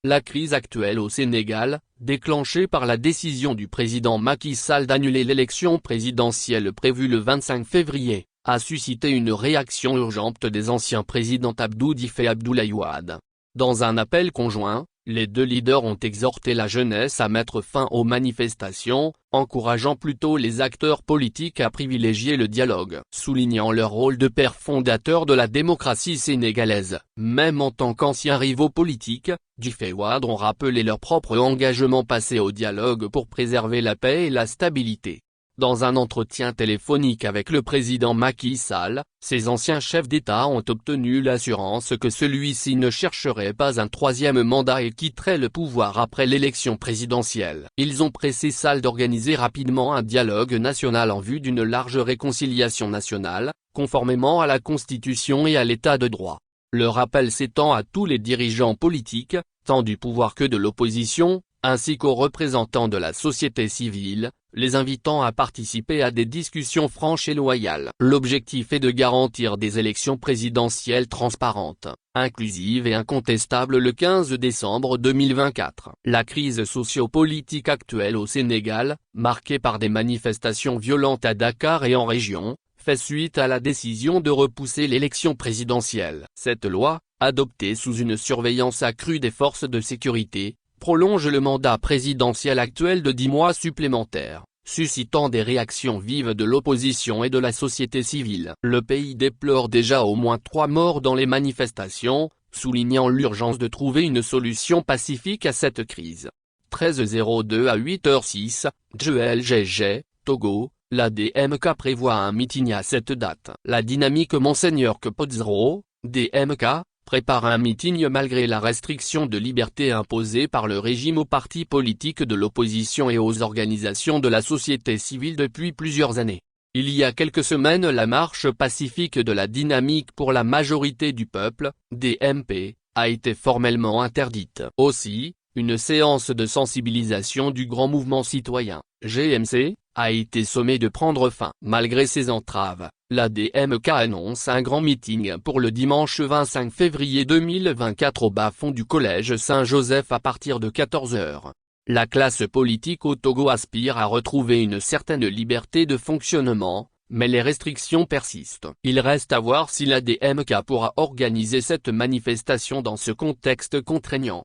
La crise actuelle au Sénégal, déclenchée par la décision du président Macky Sall d'annuler l'élection présidentielle prévue le 25 février, a suscité une réaction urgente des anciens présidents Abdou Diouf et Abdoulaye Wade. Dans un appel conjoint, les deux leaders ont exhorté la jeunesse à mettre fin aux manifestations, encourageant plutôt les acteurs politiques à privilégier le dialogue, soulignant leur rôle de pères fondateurs de la démocratie sénégalaise. Même en tant qu'anciens rivaux politiques, Diouf et Wade ont rappelé leur propre engagement passé au dialogue pour préserver la paix et la stabilité. Dans un entretien téléphonique avec le président Macky Sall, ces anciens chefs d'État ont obtenu l'assurance que celui-ci ne chercherait pas un troisième mandat et quitterait le pouvoir après l'élection présidentielle. Ils ont pressé Sall d'organiser rapidement un dialogue national en vue d'une large réconciliation nationale, conformément à la Constitution et à l'État de droit. Le rappel s'étend à tous les dirigeants politiques, tant du pouvoir que de l'opposition, ainsi qu'aux représentants de la société civile, les invitant à participer à des discussions franches et loyales. L'objectif est de garantir des élections présidentielles transparentes, inclusives et incontestables le 15 décembre 2024. La crise socio-politique actuelle au Sénégal, marquée par des manifestations violentes à Dakar et en région, fait suite à la décision de repousser l'élection présidentielle. Cette loi, adoptée sous une surveillance accrue des forces de sécurité, prolonge le mandat présidentiel actuel de 10 mois supplémentaires, suscitant des réactions vives de l'opposition et de la société civile. Le pays déplore déjà au moins 3 morts dans les manifestations, soulignant l'urgence de trouver une solution pacifique à cette crise. 13h02 à 8h06, GLGG, Togo, la DMK prévoit un meeting à cette date. La dynamique Monseigneur Kepozero, DMK, prépare un meeting malgré la restriction de liberté imposée par le régime aux partis politiques de l'opposition et aux organisations de la société civile depuis plusieurs années. Il y a quelques semaines, la marche pacifique de la dynamique pour la majorité du peuple, DMP, a été formellement interdite. Aussi, une séance de sensibilisation du Grand Mouvement Citoyen, GMC, a été sommée de prendre fin. Malgré ces entraves, la DMK annonce un grand meeting pour le dimanche 25 février 2024 au bas-fond du collège Saint-Joseph à partir de 14h. La classe politique au Togo aspire à retrouver une certaine liberté de fonctionnement, mais les restrictions persistent. Il reste à voir si la DMK pourra organiser cette manifestation dans ce contexte contraignant.